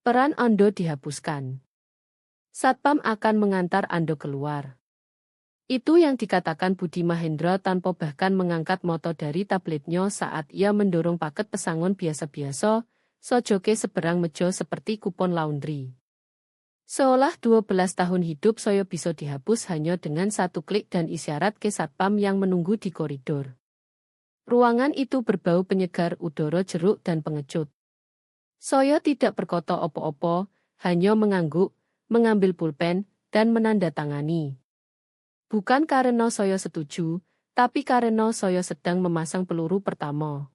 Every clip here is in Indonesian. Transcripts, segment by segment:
Peran Ando dihapuskan. Satpam akan mengantar Ando keluar. Itu yang dikatakan Budi Mahendra tanpa bahkan mengangkat moto dari tabletnya saat ia mendorong paket pesangon biasa-biasa, sojoke seberang meja seperti kupon laundry. Seolah 12 tahun hidup saya bisa dihapus hanya dengan satu klik dan isyarat ke satpam yang menunggu di koridor. Ruangan itu berbau penyegar udara jeruk dan pengecut. Saya tidak berkata opo-opo, hanya mengangguk, mengambil pulpen, dan menandatangani. Bukan karena saya setuju, tapi karena saya sedang memasang peluru pertama.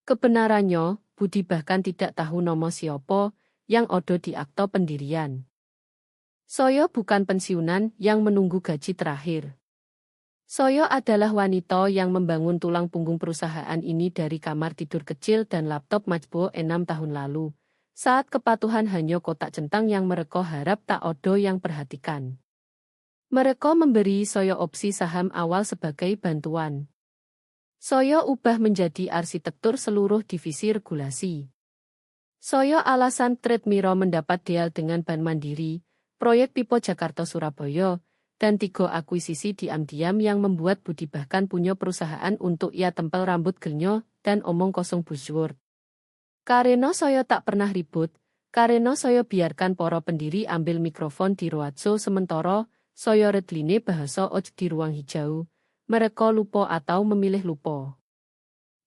Kebenarannya, Budi bahkan tidak tahu nama siapa yang ada di akta pendirian. Saya bukan pensiunan yang menunggu gaji terakhir. Saya adalah wanita yang membangun tulang punggung perusahaan ini dari kamar tidur kecil dan laptop Majbo 6 tahun lalu, saat kepatuhan hanya kotak centang yang mereka harap tak ada yang perhatikan. Mereka memberi saya opsi saham awal sebagai bantuan. Saya ubah menjadi arsitektur seluruh divisi regulasi. Saya alasan Trade Miro mendapat deal dengan Bank Mandiri, proyek Pipo Jakarta-Surabaya, dan 3 akuisisi diam-diam yang membuat Budi bahkan punya perusahaan untuk ia tempel rambut gelnya dan omong kosong buzzword. Karena saya tak pernah ribut, karena saya biarkan para pendiri ambil mikrofon di roadshow sementara saya redline bahasa oj di ruang hijau, mereka lupa atau memilih lupa.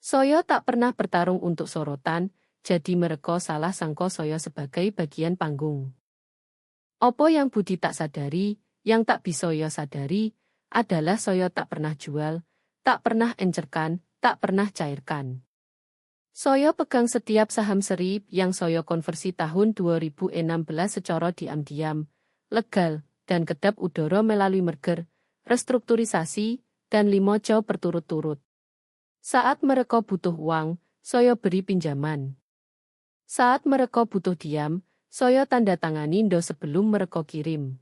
Saya tak pernah bertarung untuk sorotan, jadi mereka salah sangka saya sebagai bagian panggung. Apa yang Budi tak sadari, yang tak bisa saya sadari, adalah saya tak pernah jual, tak pernah encerkan, tak pernah cairkan. Saya pegang setiap saham seri yang saya konversi tahun 2016 secara diam-diam, legal, dan kedap udara melalui merger, restrukturisasi, dan 5 jauh berturut-turut. Saat mereka butuh uang, saya beri pinjaman. Saat mereka butuh diam, saya tanda tangani ndo sebelum mereka kirim.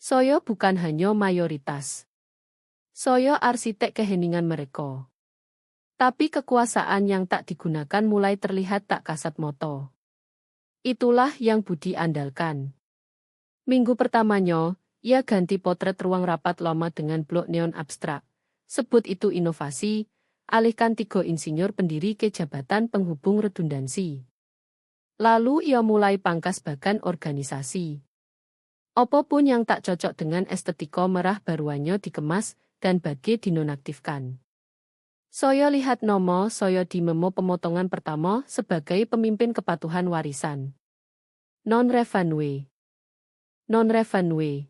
Saya bukan hanya mayoritas. Saya arsitek keheningan mereka. Tapi kekuasaan yang tak digunakan mulai terlihat tak kasat mata. Itulah yang Budi andalkan. Minggu pertamanya, ia ganti potret ruang rapat lama dengan blok neon abstrak. Sebut itu inovasi, alihkan 3 insinyur pendiri ke jabatan penghubung redundansi. Lalu ia mulai pangkas bagan organisasi. Apapun yang tak cocok dengan estetika merah baruannya dikemas dan bagi dinonaktifkan. Saya lihat nama saya di memo pemotongan pertama sebagai pemimpin kepatuhan warisan. Non-revenue. Non-revenue.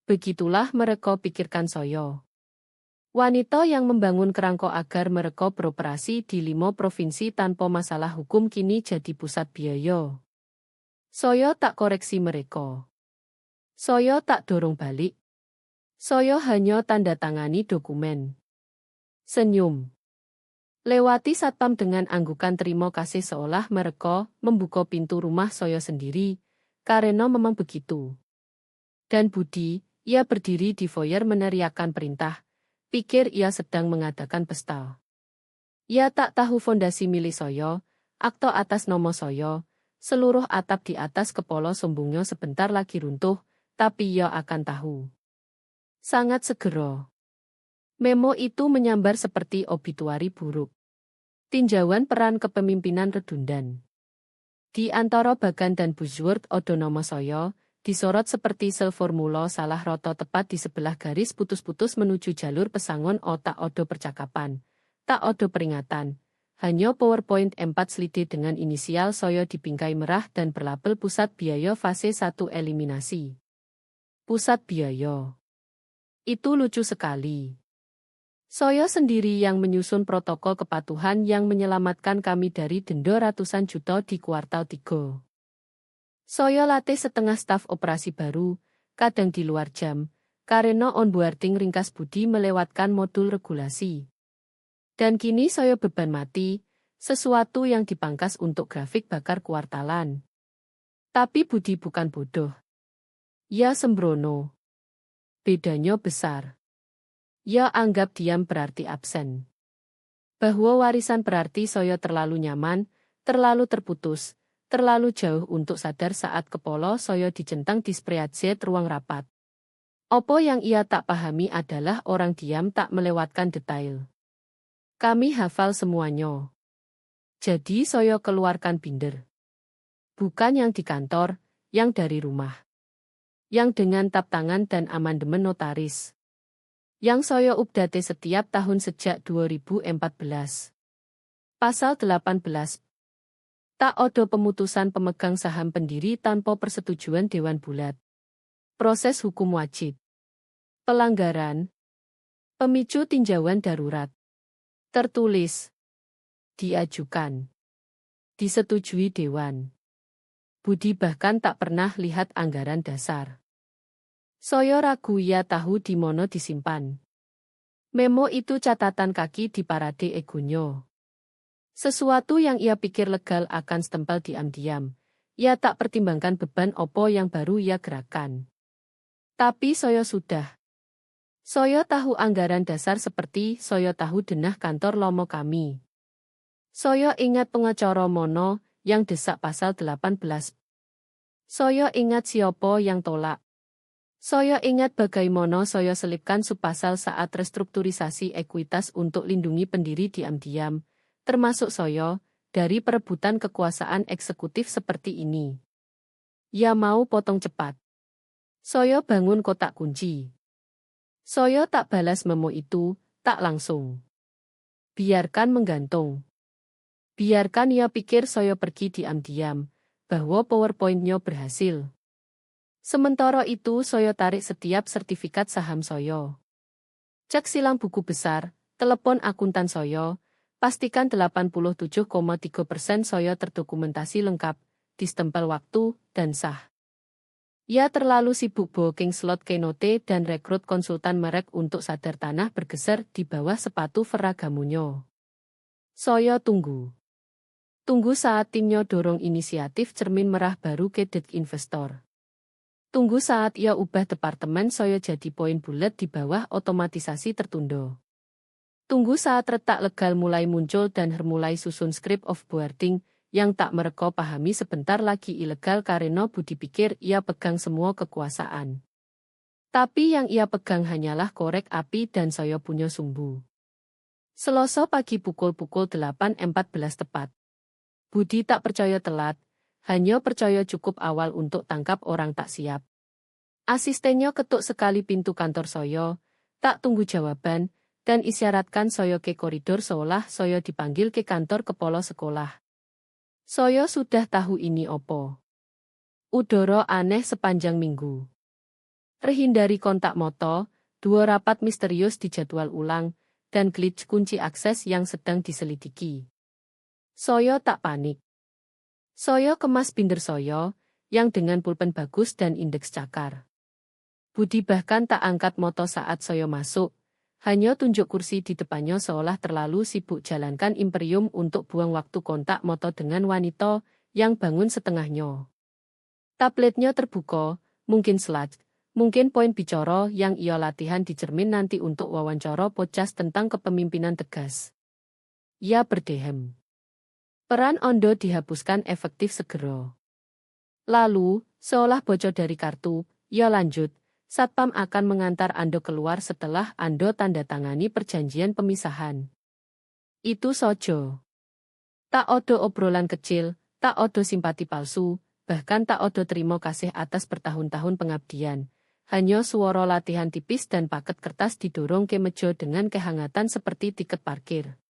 Begitulah mereka pikirkan saya. Wanita yang membangun kerangka agar mereka beroperasi di 5 provinsi tanpa masalah hukum kini jadi pusat biaya. Saya tak koreksi mereka. Saya tak dorong balik. Saya hanya tanda tangani dokumen. Senyum. Lewati satpam dengan anggukan terima kasih seolah mereka membuka pintu rumah saya sendiri, karena memang begitu. Dan Budi, ia berdiri di foyer meneriakkan perintah, pikir ia sedang mengadakan pesta. Ia tak tahu fondasi milik saya, akta atas nama saya, seluruh atap di atas kepala sombongnya sebentar lagi runtuh, tapi ia akan tahu. Sangat segera. Memo itu menyambar seperti obituari buruk. Tinjauan peran kepemimpinan redundan. Di antara bagan dan buzzword ada nama saya, disorot seperti sel formula salah roto tepat di sebelah garis putus-putus menuju jalur pesangon tak ada percakapan, tak ada peringatan. Hanya PowerPoint 4 slide dengan inisial saya di bingkai merah dan berlabel pusat biaya fase 1 eliminasi. Pusat biaya. Itu lucu sekali. Saya sendiri yang menyusun protokol kepatuhan yang menyelamatkan kami dari denda ratusan juta di kuartal 3. Saya latih setengah staf operasi baru, kadang di luar jam, karena onboarding ringkas Budi melewatkan modul regulasi. Dan kini saya beban mati, sesuatu yang dipangkas untuk grafik bakar kuartalan. Tapi Budi bukan bodoh. Ya sembrono. Bedanya besar. Ya anggap diam berarti absen. Bahwa warisan berarti saya terlalu nyaman, terlalu terputus, terlalu jauh untuk sadar saat kepala saya dicentang di spreadset ruang rapat. Apa yang ia tak pahami adalah orang diam tak melewatkan detail. Kami hafal semuanya. Jadi saya keluarkan binder. Bukan yang di kantor, yang dari rumah. Yang dengan tap tangan dan amandemen notaris. Yang saya update setiap tahun sejak 2014. Pasal 18. Tak ada pemutusan pemegang saham pendiri tanpa persetujuan Dewan Bulat. Proses hukum wajib. Pelanggaran. Pemicu tinjauan darurat. Tertulis. Diajukan. Disetujui Dewan. Budi bahkan tak pernah lihat anggaran dasar. Saya ragu ia tahu di mana disimpan. Memo itu catatan kaki di parade egonya. Sesuatu yang ia pikir legal akan setempel diam-diam. Ia tak pertimbangkan beban opo yang baru ia gerakan. Tapi saya sudah. Saya tahu anggaran dasar seperti saya tahu denah kantor lomo kami. Saya ingat pengacara mono yang desak pasal 18. Saya ingat siapa yang tolak. Saya ingat bagaimana saya selipkan subpasal saat restrukturisasi ekuitas untuk lindungi pendiri diam-diam. Termasuk saya, dari perebutan kekuasaan eksekutif seperti ini. Ya mau potong cepat. Saya bangun kotak kunci. Saya tak balas memo itu, tak langsung. Biarkan menggantung. Biarkan ia pikir saya pergi diam-diam, bahwa PowerPoint-nya berhasil. Sementara itu saya tarik setiap sertifikat saham saya. Cek silang buku besar, telepon akuntan saya, pastikan 87,3% saya terdokumentasi lengkap, distempel waktu, dan sah. Ia terlalu sibuk booking slot keynote dan rekrut konsultan merek untuk sadar tanah bergeser di bawah sepatu Ferragamonya. Saya tunggu. Tunggu saat timnya dorong inisiatif cermin merah baru ke debt investor. Tunggu saat ia ubah departemen saya jadi poin bulat di bawah otomatisasi tertunda. Tunggu saat retak legal mulai muncul dan mulai susun script of boarding yang tak mereka pahami sebentar lagi ilegal karena budi pikir ia pegang semua kekuasaan. Tapi yang ia pegang hanyalah korek api dan saya punya sumbu. Selasa pagi pukul 8.14 tepat. Budi tak percaya telat, hanya percaya cukup awal untuk tangkap orang tak siap. Asistennya ketuk sekali pintu kantor saya, tak tunggu jawaban, dan isyaratkan saya ke koridor seolah saya dipanggil ke kantor kepala sekolah. Saya sudah tahu ini opo. Udara aneh sepanjang minggu. Terhindari kontak moto, 2 rapat misterius dijadwal ulang, dan glitch kunci akses yang sedang diselidiki. Saya tak panik. Saya kemas binder saya, yang dengan pulpen bagus dan indeks cakar. Budi bahkan tak angkat moto saat saya masuk, hanya tunjuk kursi di depannya seolah terlalu sibuk jalankan imperium untuk buang waktu kontak moto dengan wanita yang bangun setengahnya. Tabletnya terbuka, mungkin slide, mungkin poin bicara yang ia latihan di cermin nanti untuk wawancara podcast tentang kepemimpinan tegas. Ia berdehem. Peran Ondo dihapuskan efektif segera. Lalu, seolah bocor dari kartu, ia lanjut. Satpam akan mengantar Ando keluar setelah Ando tanda tangani perjanjian pemisahan. Itu sojo. Tak odo obrolan kecil, tak odo simpati palsu, bahkan tak odo terima kasih atas bertahun-tahun pengabdian. Hanya suara latihan tipis dan paket kertas didorong ke meja dengan kehangatan seperti tiket parkir.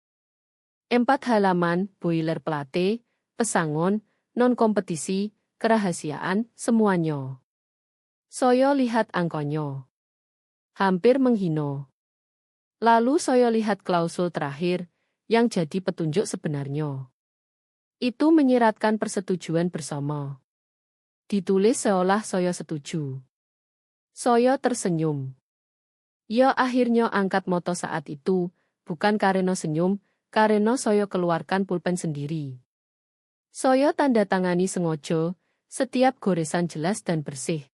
4 halaman, boilerplate, pesangon, non-kompetisi, kerahasiaan, semuanya. Saya lihat angkonya. Hampir menghina. Lalu saya lihat klausul terakhir, yang jadi petunjuk sebenarnya. Itu menyiratkan persetujuan bersama. Ditulis seolah saya setuju. Saya tersenyum. Ya akhirnya angkat moto saat itu, bukan karena senyum, karena saya keluarkan pulpen sendiri. Saya tanda tangani sengaja, setiap goresan jelas dan bersih.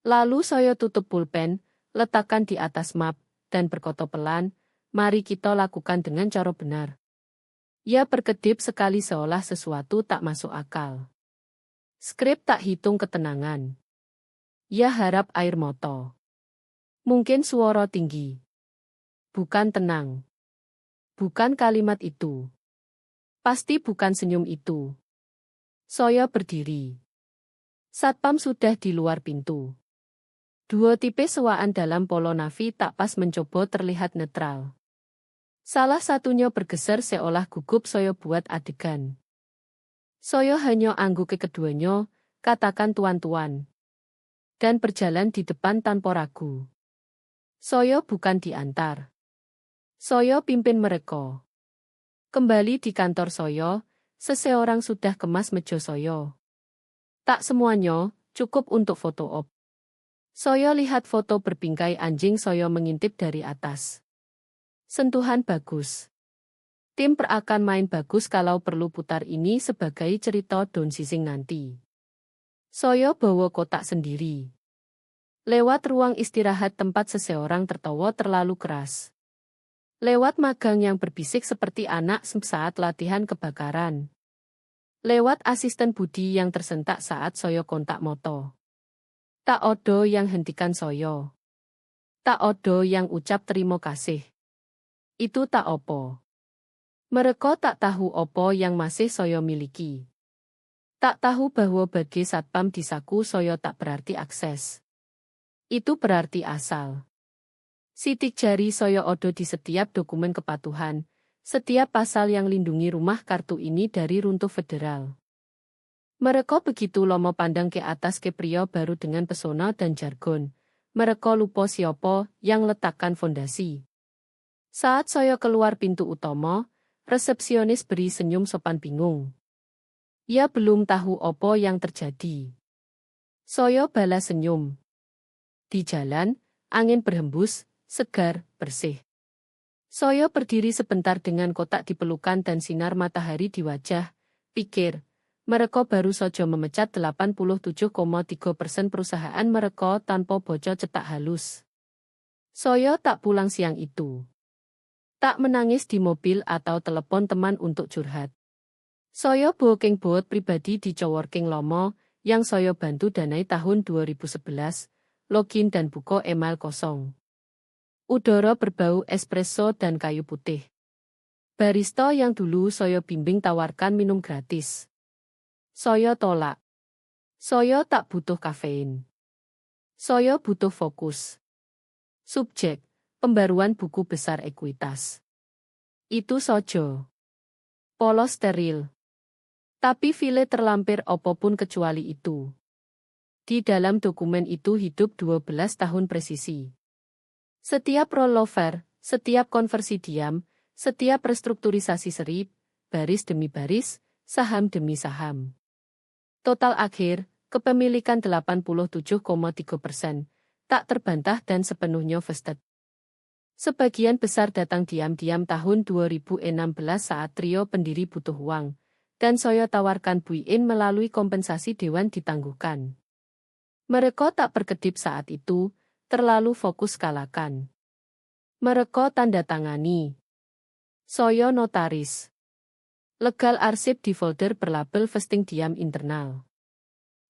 Lalu saya tutup pulpen, letakkan di atas map, dan berkata pelan, mari kita lakukan dengan cara benar. Ia berkedip sekali seolah sesuatu tak masuk akal. Skrip tak hitung ketenangan. Ya harap air mata. Mungkin suara tinggi. Bukan tenang. Bukan kalimat itu. Pasti bukan senyum itu. Saya berdiri. Satpam sudah di luar pintu. Dua tipe sewaan dalam polo navy tak pas mencoba terlihat netral. Salah satunya bergeser seolah gugup saya buat adegan. Saya hanya angguk ke keduanya, katakan tuan-tuan. Dan berjalan di depan tanpa ragu. Saya bukan diantar. Saya pimpin mereka. Kembali di kantor saya, seseorang sudah kemas meja saya. Tak semuanya, cukup untuk foto op. Saya lihat foto berbingkai anjing saya mengintip dari atas. Sentuhan bagus. Tim akan main bagus kalau perlu putar ini sebagai cerita daun sising nanti. Saya bawa kotak sendiri. Lewat ruang istirahat tempat seseorang tertawa terlalu keras. Lewat magang yang berbisik seperti anak saat latihan kebakaran. Lewat asisten Budi yang tersentak saat saya kontak moto. Tak odo yang hentikan saya. Tak odo yang ucap terima kasih. Itu tak opo. Mereka tak tahu opo yang masih saya miliki. Tak tahu bahwa bagi satpam di saku saya tak berarti akses. Itu berarti asal. Sidik jari saya odo di setiap dokumen kepatuhan, setiap pasal yang lindungi rumah kartu ini dari runtuh federal. Mereka begitu lomo pandang ke atas ke pria baru dengan pesona dan jargon. Mereka lupa siapa yang letakkan fondasi. Saat saya keluar pintu utama, resepsionis beri senyum sopan bingung. Ia belum tahu apa yang terjadi. Saya balas senyum. Di jalan, angin berhembus, segar, bersih. Saya berdiri sebentar dengan kotak di pelukan dan sinar matahari di wajah, pikir. Mereka baru saja memecat 87,3% perusahaan mereka tanpa bocor cetak halus. Saya tak pulang siang itu. Tak menangis di mobil atau telepon teman untuk curhat. Saya booking boat pribadi di coworking Lomo, yang saya bantu danai tahun 2011, login dan buka email kosong. Udara berbau espresso dan kayu putih. Barista yang dulu saya bimbing tawarkan minum gratis. Saya tolak. Saya tak butuh kafein. Saya butuh fokus. Subjek, pembaruan buku besar ekuitas. Itu saja. Polos steril. Tapi file terlampir apapun kecuali itu. Di dalam dokumen itu hidup 12 tahun presisi. Setiap rollover, setiap konversi diam, setiap restrukturisasi serip, baris demi baris, saham demi saham. Total akhir, kepemilikan 87,3%, tak terbantah dan sepenuhnya vested. Sebagian besar datang diam-diam tahun 2016 saat trio pendiri butuh uang, dan saya tawarkan buy-in melalui kompensasi dewan ditangguhkan. Mereka tak berkedip saat itu, terlalu fokus kalakan. Mereka tanda tangani. Saya notaris. Legal arsip di folder berlabel vesting diam internal.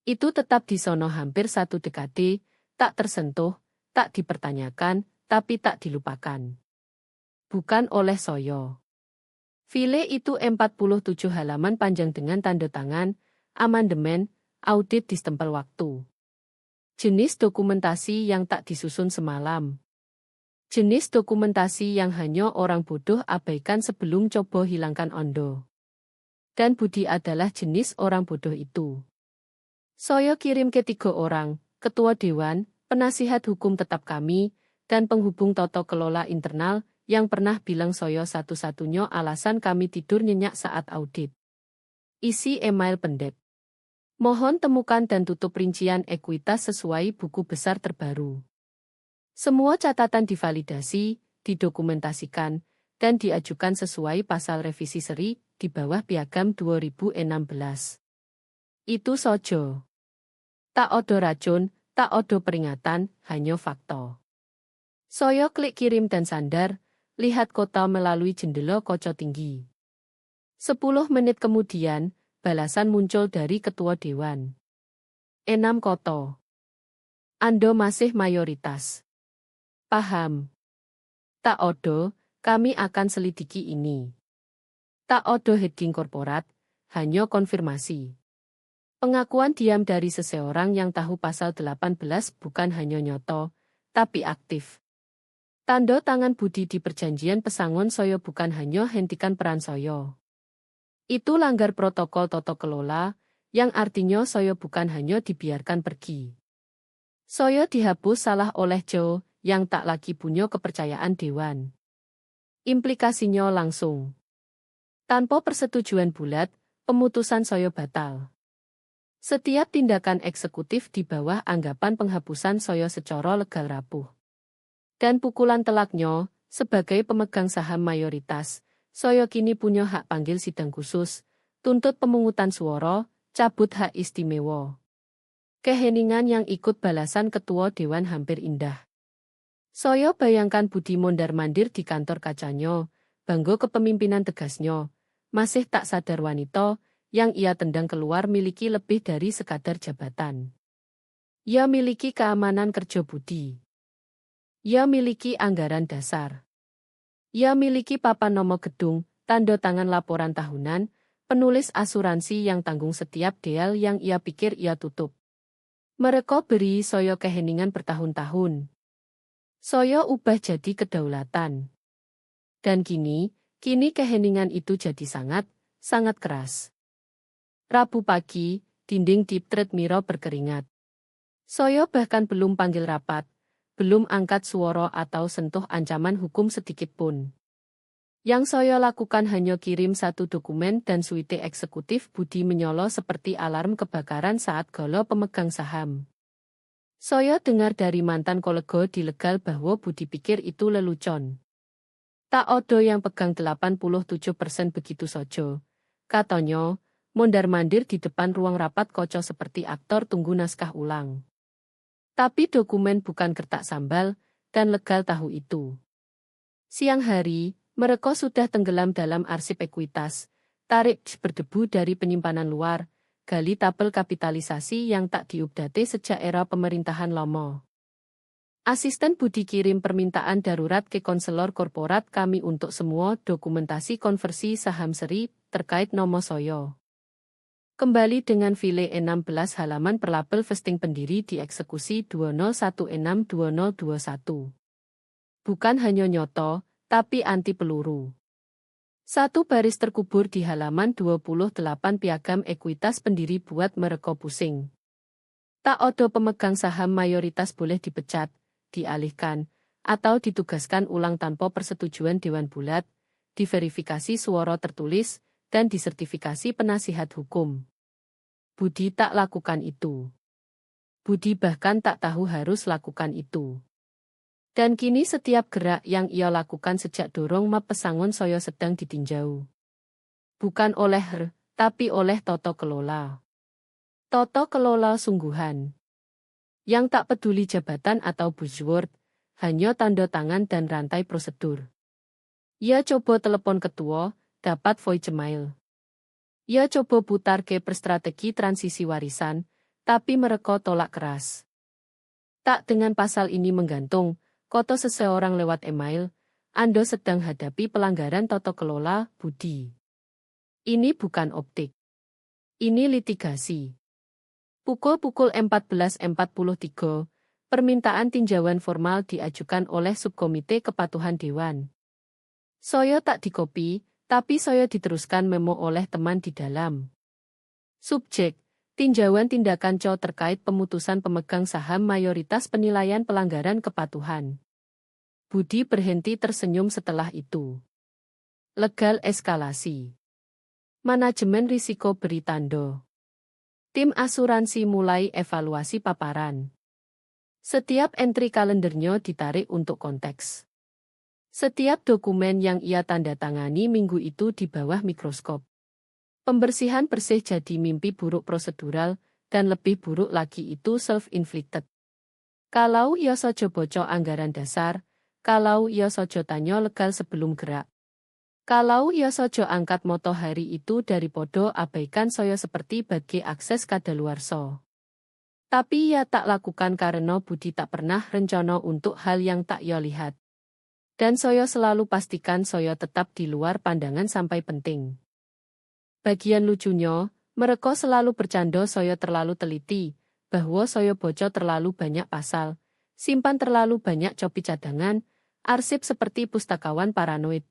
Itu tetap di sono hampir 1 dekade, tak tersentuh, tak dipertanyakan, tapi tak dilupakan. Bukan oleh saya. File itu 47 halaman panjang dengan tanda tangan, amandemen, audit distempel waktu. Jenis dokumentasi yang tak disusun semalam. Jenis dokumentasi yang hanya orang bodoh abaikan sebelum coba hilangkan ondo. Dan Budi adalah jenis orang bodoh itu. Saya kirim ke 3 orang, ketua dewan, penasihat hukum tetap kami, dan penghubung tata kelola internal, yang pernah bilang saya satu-satunya alasan kami tidur nyenyak saat audit. Isi email pendek. Mohon temukan dan tutup rincian ekuitas sesuai buku besar terbaru. Semua catatan divalidasi, didokumentasikan, dan diajukan sesuai pasal revisi seri di bawah piagam 2016. Itu saja. Tak ada racun, tak ada peringatan, hanya fakta. Saya klik kirim dan sandar, lihat kota melalui jendela kaca tinggi. 10 menit kemudian, balasan muncul dari ketua dewan. Enam koto. Ando masih mayoritas. Paham. Tak odo, kami akan selidiki ini. Tak odo hedging korporat, hanya konfirmasi. Pengakuan diam dari seseorang yang tahu pasal 18 bukan hanya nyoto, tapi aktif. Tanda tangan Budi di perjanjian pesangon soyo bukan hanya hentikan peran soyo. Itu langgar protokol tata kelola, yang artinya soyo bukan hanya dibiarkan pergi. Soyo dihapus salah oleh Joe, yang tak lagi punya kepercayaan dewan. Implikasinya langsung. Tanpa persetujuan bulat, pemutusan soyo batal. Setiap tindakan eksekutif di bawah anggapan penghapusan soyo secara legal rapuh. Dan pukulan telaknya, sebagai pemegang saham mayoritas, soyo kini punya hak panggil sidang khusus, tuntut pemungutan suara, cabut hak istimewa. Keheningan yang ikut balasan ketua dewan hampir indah. Soyo bayangkan Budi mondar-mandir di kantor kacanya, bangga kepemimpinan tegasnya, masih tak sadar wanita, yang ia tendang keluar miliki lebih dari sekadar jabatan. Ia miliki keamanan kerja Budi. Ia miliki anggaran dasar. Ia miliki papan nomor gedung, tanda tangan laporan tahunan, penulis asuransi yang tanggung setiap deal yang ia pikir ia tutup. Mereka beri soyo keheningan bertahun-tahun. Soyo ubah jadi kedaulatan. Dan kini keheningan itu jadi sangat keras. Rabu pagi, dinding Deep Threat Mirror berkeringat. Soyo bahkan belum panggil rapat, belum angkat suara atau sentuh ancaman hukum sedikit pun. Yang Soyo lakukan hanya kirim satu dokumen dan suite eksekutif Budi menyolo seperti alarm kebakaran saat golo pemegang saham. Soyo dengar dari mantan kolega di legal bahwa Budi pikir itu lelucon. Tak odo yang pegang 87% begitu sojo. Katanya, mondar-mandir di depan ruang rapat kocok seperti aktor tunggu naskah ulang. Tapi dokumen bukan kertas sambal, dan legal tahu itu. Siang hari, mereka sudah tenggelam dalam arsip ekuitas, tarik berdebu dari penyimpanan luar, gali tabel kapitalisasi yang tak diupdate sejak era pemerintahan lama. Asisten Budi kirim permintaan darurat ke konselor korporat kami untuk semua dokumentasi konversi saham seri terkait nomor soyo. Kembali dengan file 16 halaman perlabel vesting pendiri dieksekusi 20162021. Bukan hanya nyoto, tapi anti peluru. Satu baris terkubur di halaman 28 piagam ekuitas pendiri buat mereka pusing. Tak odo pemegang saham mayoritas boleh dipecat, dialihkan, atau ditugaskan ulang tanpa persetujuan dewan bulat, diverifikasi suara tertulis, dan disertifikasi penasihat hukum. Budi tak lakukan itu. Budi bahkan tak tahu harus lakukan itu. Dan kini setiap gerak yang ia lakukan sejak dorong map pesangon soyo sedang ditinjau. Bukan oleh tapi oleh Toto Kelola. Toto Kelola sungguhan. Yang tak peduli jabatan atau buzzword, hanya tanda tangan dan rantai prosedur. Ia coba telepon ketua, dapat voicemail. Ia coba putar ke strategi transisi warisan, tapi mereka tolak keras. Tak dengan pasal ini menggantung, koto seseorang lewat email, Anda sedang hadapi pelanggaran tata kelola, Budi. Ini bukan optik. Ini litigasi. Pukul 14.43, permintaan tinjauan formal diajukan oleh Subkomite Kepatuhan Dewan. Soyo tak dikopi, tapi soyo diteruskan memo oleh teman di dalam. Subjek, tinjauan tindakan CO terkait pemutusan pemegang saham mayoritas penilaian pelanggaran kepatuhan. Budi berhenti tersenyum setelah itu. Legal eskalasi. Manajemen risiko beri tanda. Tim asuransi mulai evaluasi paparan. Setiap entry kalendernya ditarik untuk konteks. Setiap dokumen yang ia tanda tangani minggu itu di bawah mikroskop. Pembersihan bersih jadi mimpi buruk prosedural, dan lebih buruk lagi itu self-inflicted. Kalau ia sojo bocor anggaran dasar, kalau ia sojo tanya legal sebelum gerak. Kalau ia sojo angkat moto hari itu dari podo abaikan soyo seperti bagi akses kadaluarsa. Tapi ia tak lakukan karena Budi tak pernah rencana untuk hal yang tak ia lihat. Dan saya selalu pastikan saya tetap di luar pandangan sampai penting. Bagian lucunya, mereka selalu bercanda saya terlalu teliti, bahwa saya baca terlalu banyak pasal, simpan terlalu banyak copi cadangan, arsip seperti pustakawan paranoid.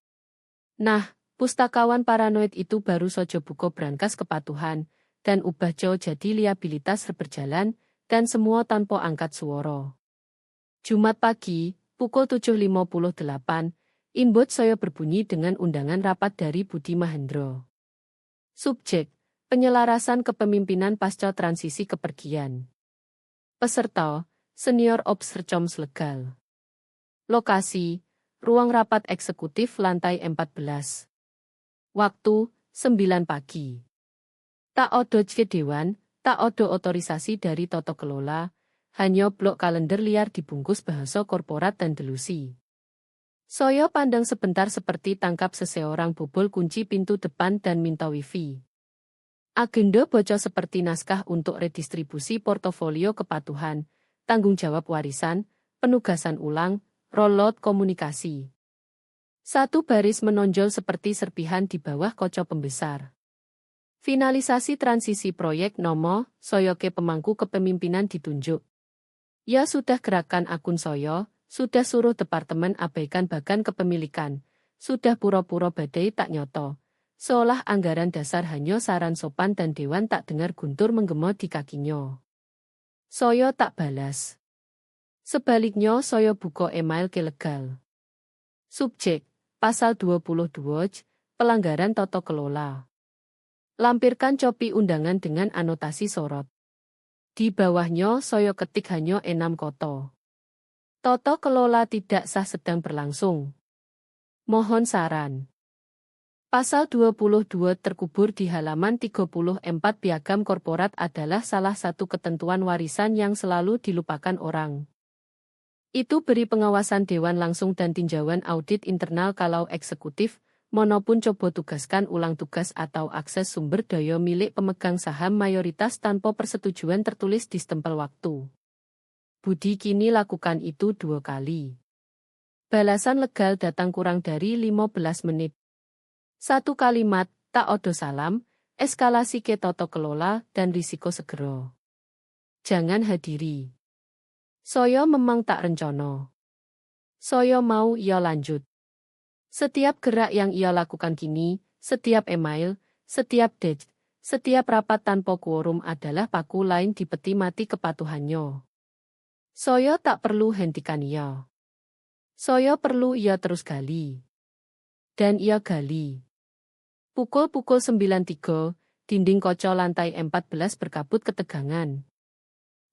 Nah, pustakawan paranoid itu baru saja buka brankas kepatuhan, dan ubah jauh jadi liabilitas berjalan, dan semua tanpa angkat suara. Jumat pagi, pukul 7.58, inbox saya berbunyi dengan undangan rapat dari Budi Mahendra. Subjek, penyelarasan kepemimpinan pasca transisi kepergian. Peserta, Senior Ops Coms Legal. Lokasi, ruang rapat eksekutif lantai 14. Waktu, 9 pagi. Tak ada dewan, tak ada otorisasi dari tata kelola, hanya blok kalender liar dibungkus bahasa korporat dan delusi. Saya pandang sebentar seperti tangkap seseorang bobol kunci pintu depan dan minta wifi. Agenda baca seperti naskah untuk redistribusi portofolio kepatuhan, tanggung jawab warisan, penugasan ulang, rollout komunikasi. Satu baris menonjol seperti serpihan di bawah kaca pembesar. Finalisasi transisi proyek Nomo, Soyoke pemangku kepemimpinan ditunjuk. Ya sudah gerakan akun Soyo, sudah suruh departemen abaikan bagan kepemilikan, sudah pura-pura badai tak nyoto. Seolah anggaran dasar hanya saran sopan dan dewan tak dengar guntur menggema di kakinya. Soyo tak balas. Sebaliknya Soyo buka email ke legal. Subjek, pasal 22, pelanggaran tata kelola. Lampirkan copi undangan dengan anotasi sorot. Di bawahnya Soyo ketik hanya 6 kata. Tata kelola tidak sah sedang berlangsung. Mohon saran. Pasal 22 terkubur di halaman 34 piagam korporat adalah salah satu ketentuan warisan yang selalu dilupakan orang. Itu beri pengawasan dewan langsung dan tinjauan audit internal kalau eksekutif, maupun coba tugaskan ulang tugas atau akses sumber daya milik pemegang saham mayoritas tanpa persetujuan tertulis di stempel waktu. Budi kini lakukan itu 2 kali. Balasan legal datang kurang dari 15 menit. 1 kalimat, tak odo salam, eskalasi ke tata kelola dan risiko segera. Jangan hadiri. Soyo memang tak rencana. Soyo mau ia lanjut. Setiap gerak yang ia lakukan kini, setiap email, setiap date, setiap rapat tanpa quorum adalah paku lain di peti mati kepatuhannya. Soyo tak perlu hentikan ia. Soyo perlu ia terus gali. Dan ia gali. Pukul 9.03, dinding kaca lantai 14 berkabut ketegangan.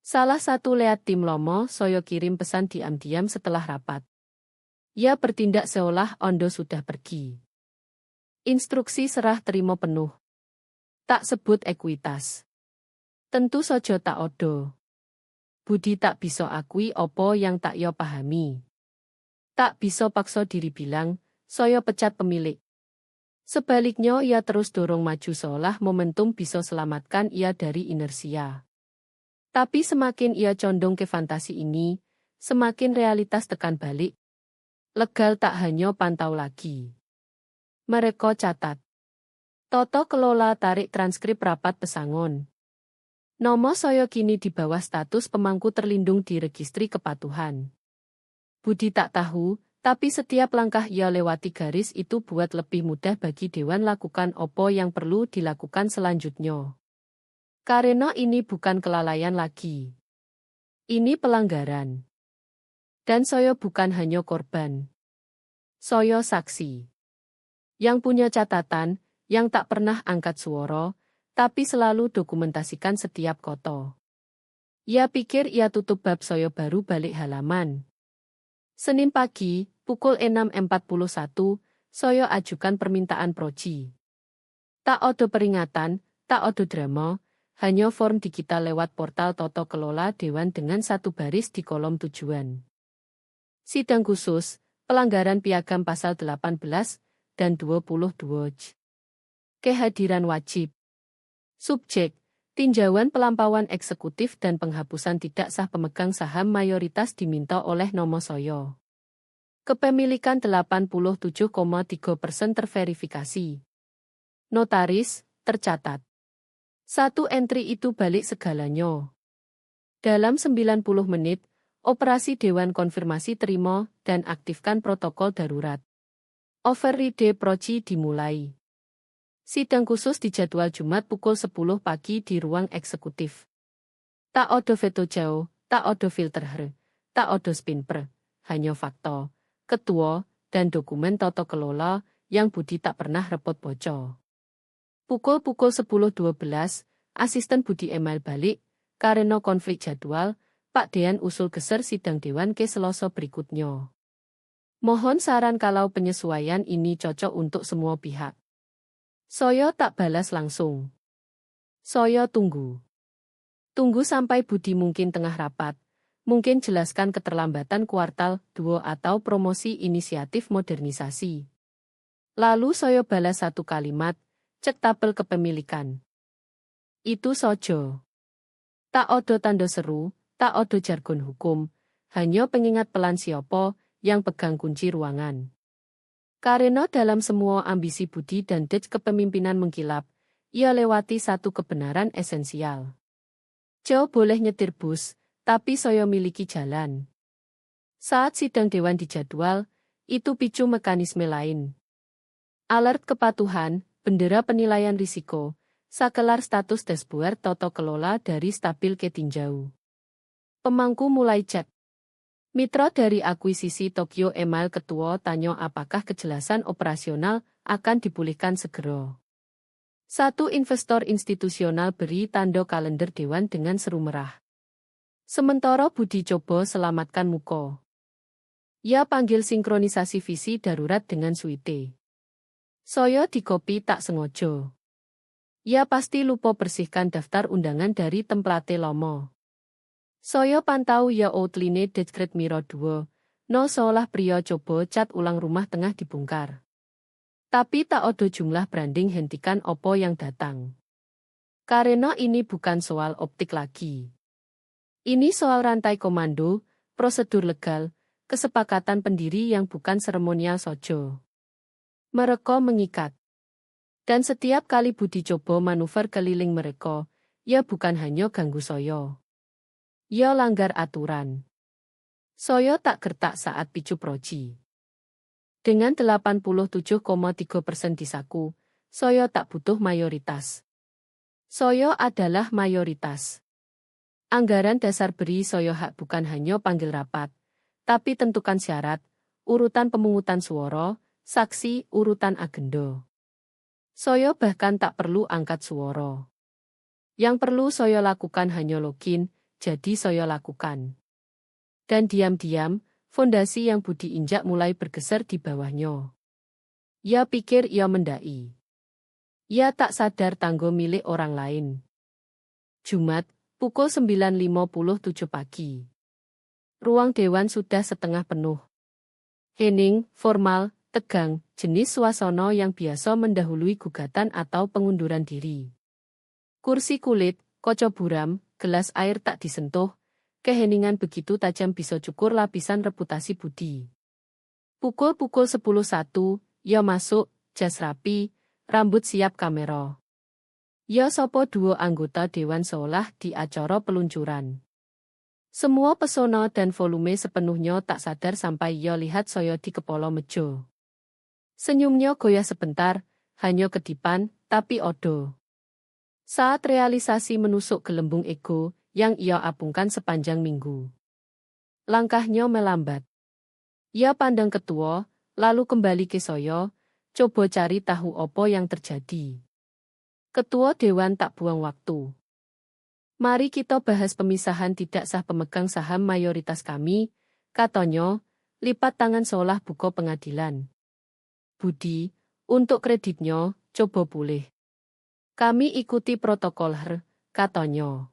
Salah satu lihat tim Lomo Soyo kirim pesan diam-diam setelah rapat. Ia bertindak seolah Ondo sudah pergi. Instruksi serah terima penuh. Tak sebut ekuitas. Tentu saja tak odo. Budi tak bisa akui opo yang tak yo pahami. Tak bisa paksa diri bilang, Soyo pecat pemilik. Sebaliknya ia terus dorong maju seolah momentum bisa selamatkan ia dari inersia. Tapi semakin ia condong ke fantasi ini, semakin realitas tekan balik. Legal tak hanya pantau lagi. Mereka catat. Tata kelola tarik transkrip rapat pesangon. Nomo Soyo kini di bawah status pemangku terlindung di registri kepatuhan. Budi tak tahu, tapi setiap langkah ia lewati garis itu buat lebih mudah bagi dewan lakukan opo yang perlu dilakukan selanjutnya. Karena ini bukan kelalaian lagi. Ini pelanggaran. Dan Soyo bukan hanya korban. Soyo saksi. Yang punya catatan, yang tak pernah angkat suara, tapi selalu dokumentasikan setiap kata. Ia pikir ia tutup bab Soyo baru balik halaman. Senin pagi, pukul 6.41, Soyo ajukan permintaan proji. Tak ada peringatan, tak ada drama, hanya form digital lewat portal Tata Kelola Dewan dengan 1 baris di kolom tujuan. Sidang khusus, pelanggaran piagam pasal 18 dan 22. Kehadiran wajib. Subjek, Tinjauan pelampauan eksekutif dan penghapusan tidak sah pemegang saham mayoritas diminta oleh Nomo Soyo. Kepemilikan 87,3% terverifikasi. Notaris, tercatat. Satu entry itu balik segalanya. Dalam 90 menit, operasi Dewan Konfirmasi terima dan aktifkan protokol darurat. Override Proci dimulai. Sidang khusus dijadwal Jumat pukul 10 pagi di ruang eksekutif. Tak ada veto jauh, tak ada filter, tak ada spinper, hanya fakta, ketua, dan dokumen tata kelola yang Budi tak pernah repot bocor. Pukul 10.12, asisten Budi email balik, karena konflik jadwal, Pak Dean usul geser sidang Dewan ke Selasa berikutnya. Mohon saran kalau penyesuaian ini cocok untuk semua pihak. Soyo tak balas langsung. Soyo tunggu. Tunggu sampai Budi mungkin tengah rapat, mungkin jelaskan keterlambatan kuartal 2 atau promosi inisiatif modernisasi. Lalu Soyo balas satu kalimat, cek tabel kepemilikan. Itu sojo. Tak odo tanda seru, tak odo jargon hukum, hanya pengingat pelan siopo yang pegang kunci ruangan. Karena dalam semua ambisi Budi dan dej kepemimpinan mengkilap, ia lewati satu kebenaran esensial. Jo boleh nyetir bus, tapi Soyo miliki jalan. Saat sidang Dewan dijadwal, itu picu mekanisme lain. Alert kepatuhan, bendera penilaian risiko, sakelar status dashboard tata kelola dari stabil ke tinjau. Pemangku mulai chat. Mitra dari akuisisi Tokyo email ketua tanya apakah kejelasan operasional akan dipulihkan segera. Satu investor institusional beri tanda kalender Dewan dengan seru merah. Sementara Budi coba selamatkan muka. Ia panggil sinkronisasi visi darurat dengan suite. Soyo dikopi tak sengaja. Ia pasti lupa bersihkan daftar undangan dari template lomo. Soyo pantau ya outline Dekret Miro 2, no seolah pria coba cat ulang rumah tengah dibongkar. Tapi tak ada jumlah branding hentikan opo yang datang. Karena ini bukan soal optik lagi. Ini soal rantai komando, prosedur legal, kesepakatan pendiri yang bukan seremonial sojo. Mereka mengikat. Dan setiap kali Budi coba manuver keliling mereka, ya bukan hanya ganggu Soyo. Ya langgar aturan. Soyo tak gertak saat picu proci. Dengan 87,3% disaku, Soyo tak butuh mayoritas. Soyo adalah mayoritas. Anggaran dasar beri Soyo hak bukan hanya panggil rapat, tapi tentukan syarat, urutan pemungutan suara, saksi, urutan agenda. Soyo bahkan tak perlu angkat suara. Yang perlu Soyo lakukan hanya login, jadi Soyo lakukan. Dan diam-diam, fondasi yang Budi injak mulai bergeser di bawahnya. Ia pikir ia mendai. Ia tak sadar tanggo milik orang lain. Jumat, pukul 9.57 pagi. Ruang Dewan sudah setengah penuh. Hening, formal, tegang, jenis suasana yang biasa mendahului gugatan atau pengunduran diri. Kursi kulit, kaca buram, gelas air tak disentuh, keheningan begitu tajam bisa cukur lapisan reputasi Budi. Pukul 10.01, ia masuk, jas rapi, rambut siap kamera. Ia sopo dua anggota Dewan seolah di acara peluncuran. Semua pesona dan volume sepenuhnya tak sadar sampai ia lihat Soyo di kepala meja. Senyumnya goyah sebentar, hanya kedipan, tapi odo. Saat realisasi menusuk gelembung ego yang ia apungkan sepanjang minggu. Langkahnya melambat. Ia pandang ketua, lalu kembali ke Soyo, coba cari tahu apa yang terjadi. Ketua Dewan tak buang waktu. Mari kita bahas pemisahan tidak sah pemegang saham mayoritas kami, katanya, lipat tangan seolah buka pengadilan. Budi, untuk kreditnya, coba pulih. Kami ikuti protokol katanya.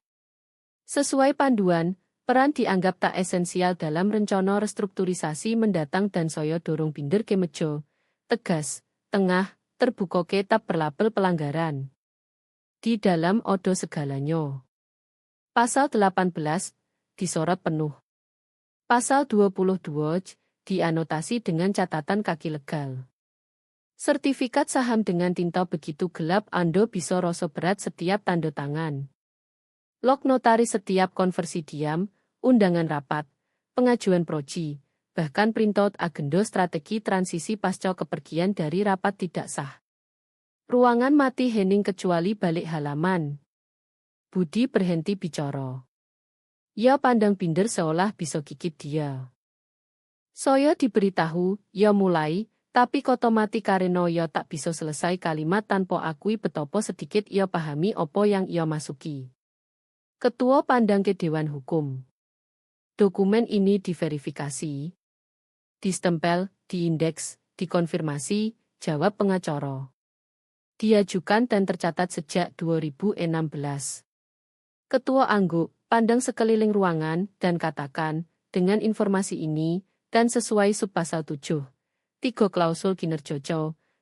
Sesuai panduan, peran dianggap tak esensial dalam rencana restrukturisasi mendatang dan Soyo dorong binder ke meja, tegas, tengah, terbuka kitab berlabel pelanggaran. Di dalam odo segalanya. Pasal 18, disorot penuh. Pasal 22, dianotasi dengan catatan kaki legal. Sertifikat saham dengan tinta begitu gelap Ando bisa rasa berat setiap tanda tangan. Log notaris setiap konversi diam, undangan rapat, pengajuan proji, bahkan printout agenda strategi transisi pasca kepergian dari rapat tidak sah. Ruangan mati hening kecuali balik halaman. Budi berhenti bicara. Ia pandang Binder seolah bisa gigit dia. Saya diberitahu, ia mulai, tapi koto mati karena ia tak bisa selesai kalimat tanpa akui betapa sedikit ia pahami apa yang ia masuki. Ketua pandang ke Dewan Hukum. Dokumen ini diverifikasi, distempel, diindeks, dikonfirmasi, jawab pengacara. Diajukan dan tercatat sejak 2016. Ketua angguk, pandang sekeliling ruangan, dan katakan, dengan informasi ini, dan sesuai subpasal 7, 3 klausul kinerja,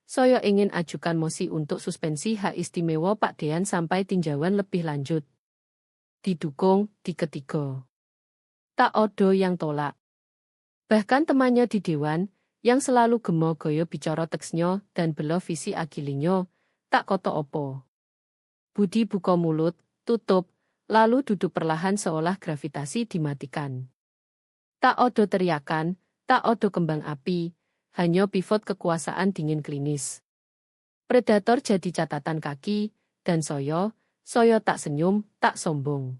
saya ingin ajukan mosi untuk suspensi hak istimewa Pak Dean sampai tinjauan lebih lanjut. Didukung, di ketiga. Tak ada yang tolak. Bahkan temannya di Dewan, yang selalu gemo goyo bicara teksnya dan belo visi agilinya, tak koto opo. Budi buka mulut, tutup, lalu duduk perlahan seolah gravitasi dimatikan. Tak ada teriakan, tak ada kembang api, hanya pivot kekuasaan dingin klinis. Predator jadi catatan kaki, dan saya tak senyum, tak sombong.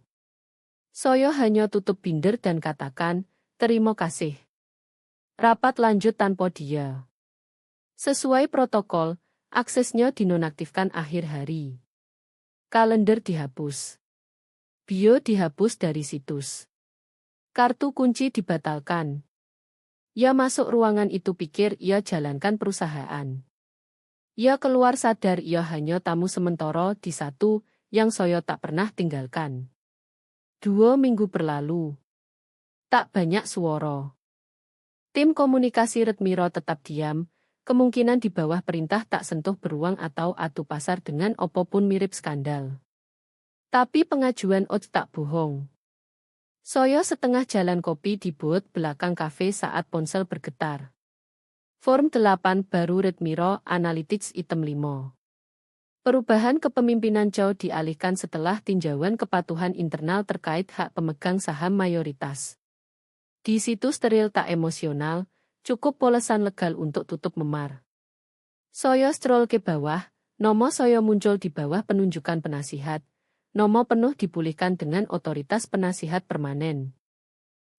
Saya hanya tutup Binder dan katakan, terima kasih. Rapat lanjut tanpa dia. Sesuai protokol, aksesnya dinonaktifkan akhir hari. Kalender dihapus. Bio dihapus dari situs. Kartu kunci dibatalkan. Ia masuk ruangan itu pikir ia jalankan perusahaan. Ia keluar sadar ia hanya tamu sementara di satu yang saya tak pernah tinggalkan. 2 minggu berlalu. Tak banyak suara. Tim komunikasi Redmiro tetap diam, kemungkinan di bawah perintah tak sentuh beruang atau atu pasar dengan apapun mirip skandal. Tapi pengajuan odds tak bohong. Saya setengah jalan kopi di booth belakang kafe saat ponsel bergetar. Form 8 baru Redmiro Analytics item 5. Perubahan kepemimpinan Chow dialihkan setelah tinjauan kepatuhan internal terkait hak pemegang saham mayoritas. Di situ steril tak emosional, cukup polesan legal untuk tutup memar. Saya scroll ke bawah, nama saya muncul di bawah penunjukan penasihat. Nomo penuh dipulihkan dengan otoritas penasihat permanen.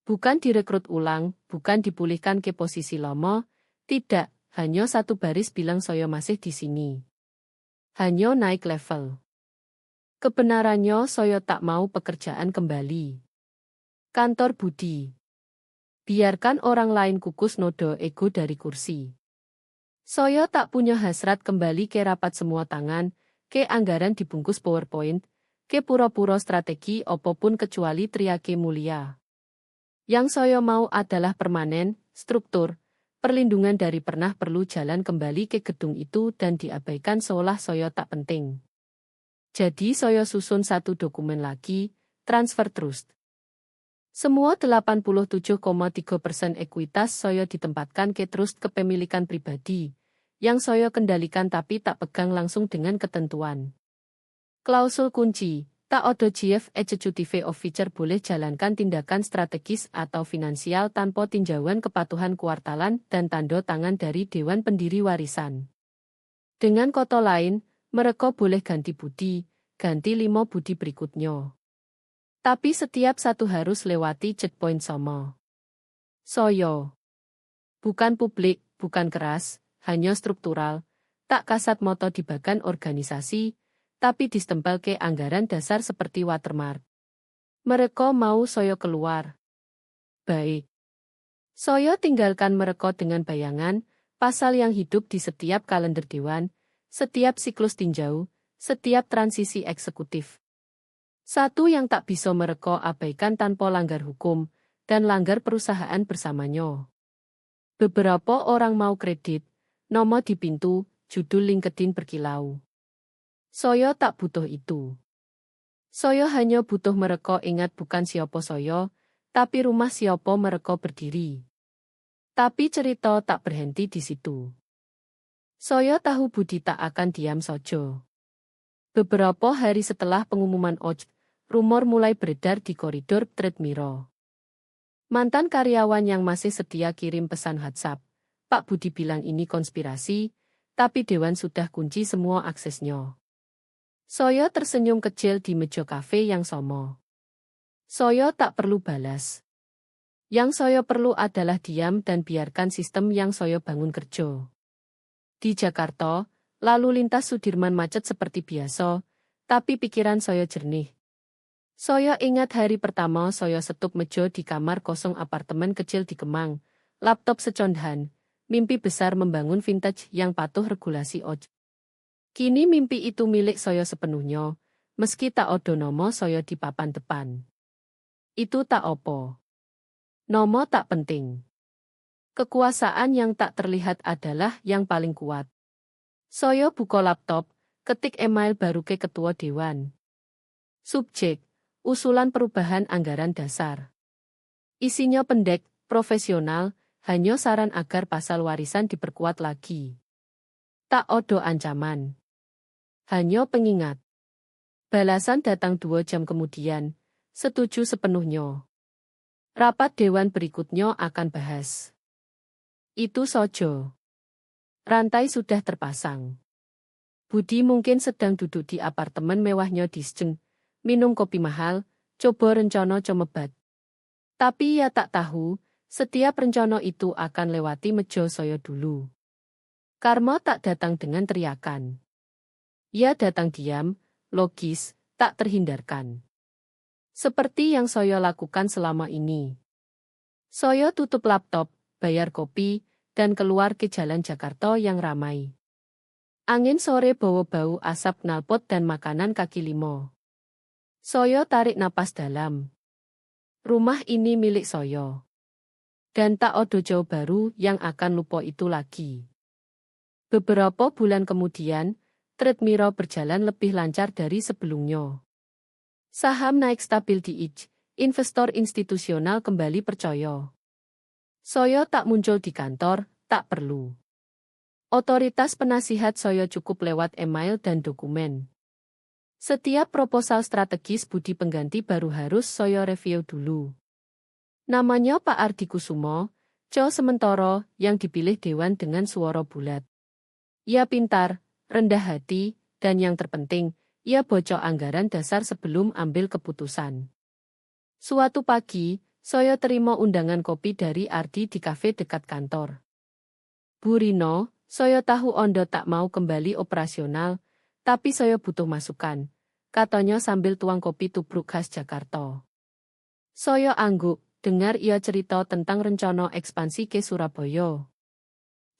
Bukan direkrut ulang, bukan dipulihkan ke posisi lama, tidak, hanya satu baris bilang saya masih di sini. Hanya naik level. Kebenarannya saya tak mau pekerjaan kembali. Kantor Budi. Biarkan orang lain kukus nodo ego dari kursi. Saya tak punya hasrat kembali ke rapat semua tangan, ke anggaran dibungkus PowerPoint, ke pura-pura strategi apapun kecuali teriake mulia. Yang saya mau adalah permanen, struktur, perlindungan dari pernah perlu jalan kembali ke gedung itu dan diabaikan seolah saya tak penting. Jadi saya susun satu dokumen lagi, transfer trust. Semua 87,3% ekuitas saya ditempatkan ke trust kepemilikan pribadi, yang saya kendalikan tapi tak pegang langsung dengan ketentuan. Klausul kunci, tak ada Chief Executive Officer boleh jalankan tindakan strategis atau finansial tanpa tinjauan kepatuhan kuartalan dan tanda tangan dari Dewan Pendiri Warisan. Dengan kata lain, mereka boleh ganti budi, ganti 5 budi berikutnya. Tapi setiap satu harus lewati checkpoint sama. Soyo. Bukan publik, bukan keras, hanya struktural, tak kasat moto di bagan organisasi, tapi distempel ke anggaran dasar seperti watermark. Mereka mau saya keluar. Baik. Saya tinggalkan mereka dengan bayangan, pasal yang hidup di setiap kalender dewan, setiap siklus tinjau, setiap transisi eksekutif. Satu yang tak bisa mereka abaikan tanpa langgar hukum, dan langgar perusahaan bersamanya. Beberapa orang mau kredit, nomor di pintu, judul LinkedIn berkilau. Saya tak butuh itu. Saya hanya butuh mereka ingat bukan siapa saya, tapi rumah siapa mereka berdiri. Tapi cerita tak berhenti di situ. Saya tahu Budi tak akan diam saja. Beberapa hari setelah pengumuman OJ, rumor mulai beredar di koridor Trade Mantan karyawan yang masih setia kirim pesan WhatsApp. Pak Budi bilang ini konspirasi, tapi Dewan sudah kunci semua aksesnya. Saya tersenyum kecil di meja kafe yang sama. Saya tak perlu balas. Yang saya perlu adalah diam dan biarkan sistem yang saya bangun kerja. Di Jakarta, lalu lintas Sudirman macet seperti biasa, tapi pikiran saya jernih. Saya ingat hari pertama saya setup meja di kamar kosong apartemen kecil di Kemang, laptop secondahan, mimpi besar membangun vintage yang patuh regulasi OJ. Kini mimpi itu milik saya sepenuhnya, meski tak ada nama saya di papan depan. Itu tak apa. Nama tak penting. Kekuasaan yang tak terlihat adalah yang paling kuat. Saya buka laptop, ketik email baru ke Ketua Dewan. Subjek, usulan perubahan anggaran dasar. Isinya pendek, profesional, hanya saran agar pasal warisan diperkuat lagi. Tak ada ancaman. Hanya pengingat. Balasan datang 2 jam kemudian, setuju sepenuhnya. Rapat Dewan berikutnya akan bahas. Itu saja. Rantai sudah terpasang. Budi mungkin sedang duduk di apartemen mewahnya di Sjen, minum kopi mahal, coba rencana comebat. Tapi ia tak tahu, setiap rencana itu akan lewati meja saya dulu. Karma tak datang dengan teriakan. Ia datang diam, logis, tak terhindarkan. Seperti yang saya lakukan selama ini. Saya tutup laptop, bayar kopi, dan keluar ke jalan Jakarta yang ramai. Angin sore bawa bau asap knalpot dan makanan kaki lima. Saya tarik napas dalam. Rumah ini milik saya. Dan tak ada jauh baru yang akan lupa itu lagi. Beberapa bulan kemudian, Trade berjalan lebih lancar dari sebelumnya. Saham naik stabil di IJ, investor institusional kembali percaya. Saya tak muncul di kantor, tak perlu. Otoritas penasihat saya cukup lewat email dan dokumen. Setiap proposal strategis Budi pengganti baru harus saya review dulu. Namanya Pak Ardi Kusumo, Co sementara yang dipilih Dewan dengan suara bulat. Ia pintar, rendah hati, dan yang terpenting, ia bocor anggaran dasar sebelum ambil keputusan. Suatu pagi, saya terima undangan kopi dari Ardi di kafe dekat kantor. Bu Rino, saya tahu Anda tak mau kembali operasional, tapi saya butuh masukan, katanya sambil tuang kopi tubruk khas Jakarta. Saya angguk, dengar ia cerita tentang rencana ekspansi ke Surabaya.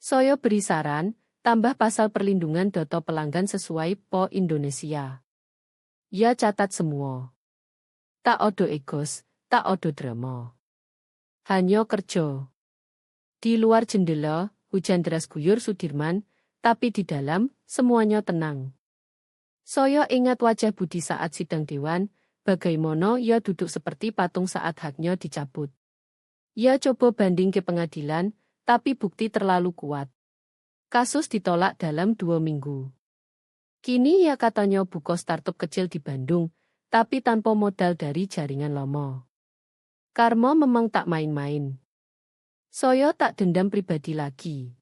Saya beri saran, tambah pasal perlindungan data pelanggan sesuai PO Indonesia. Ya catat semua. Tak ada egos, tak ada drama. Hanya kerja. Di luar jendela, hujan deras guyur Sudirman, tapi di dalam, semuanya tenang. Saya ingat wajah Budi saat sidang Dewan, bagaimana ia duduk seperti patung saat haknya dicabut. Ia coba banding ke pengadilan, tapi bukti terlalu kuat. Kasus ditolak dalam 2 minggu. Kini ia katanya buka startup kecil di Bandung, tapi tanpa modal dari jaringan lama. Karma memang tak main-main. Saya tak dendam pribadi lagi.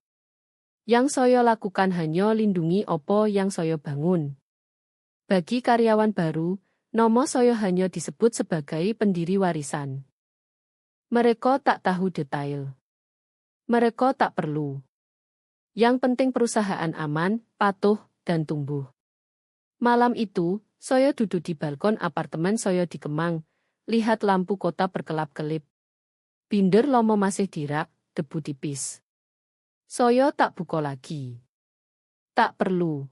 Yang saya lakukan hanya lindungi apa yang saya bangun. Bagi karyawan baru, nama saya hanya disebut sebagai pendiri warisan. Mereka tak tahu detail. Mereka tak perlu. Yang penting perusahaan aman, patuh, dan tumbuh. Malam itu, saya duduk di balkon apartemen saya di Kemang, lihat lampu kota berkelap-kelip. Binder lomo masih dirak, debu tipis. Saya tak buka lagi. Tak perlu.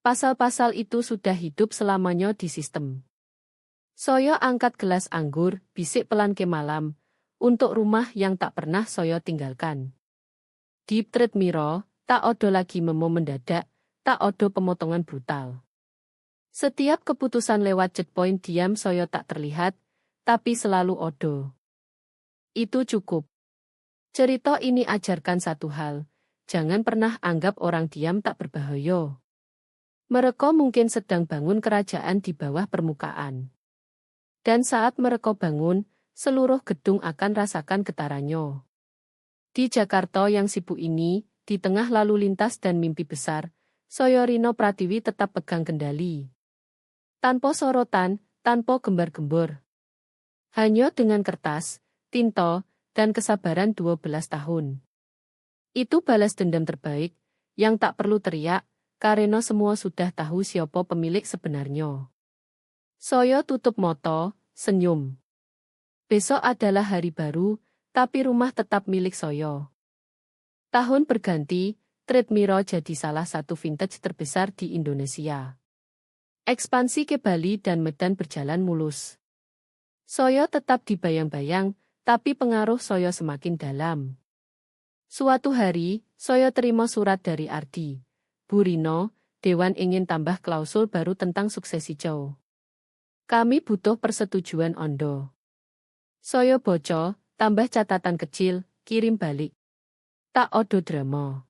Pasal-pasal itu sudah hidup selamanya di sistem. Saya angkat gelas anggur, bisik pelan ke malam, untuk rumah yang tak pernah saya tinggalkan. Di Trade tak ada lagi memo mendadak, tak ada pemotongan brutal. Setiap keputusan lewat checkpoint diam saya tak terlihat, tapi selalu odo. Itu cukup. Cerita ini ajarkan satu hal, jangan pernah anggap orang diam tak berbahaya. Mereka mungkin sedang bangun kerajaan di bawah permukaan. Dan saat mereka bangun, seluruh gedung akan rasakan getarannya. Di Jakarta yang sibuk ini, di tengah lalu lintas dan mimpi besar, saya Rino Pratiwi tetap pegang kendali. Tanpa sorotan, tanpa gembar-gembor. Hanya dengan kertas, tinta, dan kesabaran 12 tahun. Itu balas dendam terbaik, yang tak perlu teriak, karena semua sudah tahu siapa pemilik sebenarnya. Saya tutup mata, senyum. Besok adalah hari baru, tapi rumah tetap milik saya. Tahun berganti, Trade Miro jadi salah satu vintage terbesar di Indonesia. Ekspansi ke Bali dan Medan berjalan mulus. Saya tetap dibayang-bayang, tapi pengaruh saya semakin dalam. Suatu hari, saya terima surat dari Ardi. Bu Rino, Dewan ingin tambah klausul baru tentang suksesi Chow. Kami butuh persetujuan Ondo. Saya baca, tambah catatan kecil, kirim balik. Tak odo drama.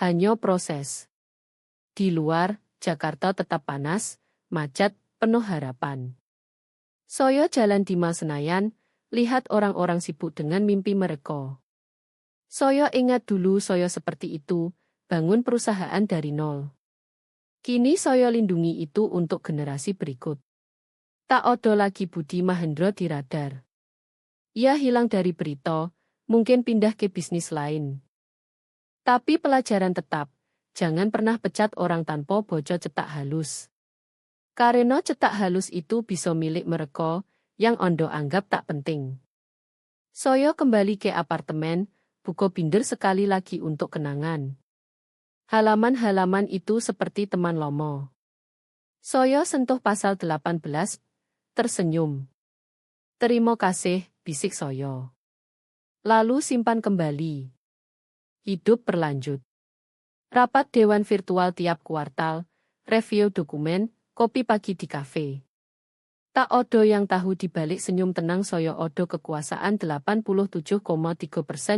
Hanya proses. Di luar, Jakarta tetap panas, macet, penuh harapan. Saya jalan di Senayan, lihat orang-orang sibuk dengan mimpi mereka. Saya ingat dulu saya seperti itu, bangun perusahaan dari nol. Kini saya lindungi itu untuk generasi berikut. Tak ada lagi Budi Mahendra di radar. Ia hilang dari berita, mungkin pindah ke bisnis lain. Tapi pelajaran tetap, jangan pernah pecat orang tanpa bocor cetak halus. Karena cetak halus itu bisa milik mereka, yang Ondo anggap tak penting. Saya kembali ke apartemen, buka binder sekali lagi untuk kenangan. Halaman-halaman itu seperti teman lama. Saya sentuh pasal 18, tersenyum. Terima kasih, bisik saya. Lalu simpan kembali. Hidup berlanjut. Rapat dewan virtual tiap kuartal, review dokumen, kopi pagi di kafe. Tak odo yang tahu dibalik senyum tenang saya odo kekuasaan 87,3%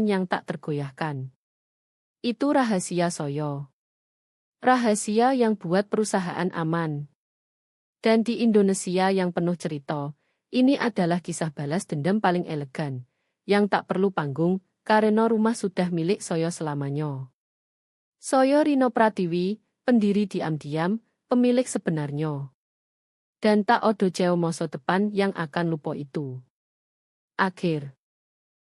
yang tak tergoyahkan. Itu rahasia saya. Rahasia yang buat perusahaan aman. Dan di Indonesia yang penuh cerita, ini adalah kisah balas dendam paling elegan, yang tak perlu panggung, karena rumah sudah milik saya selamanya. Saya Rino Pratiwi, pendiri diam-diam, pemilik sebenarnya. Dan tak ada jauh masa depan yang akan lupa itu. Akhir.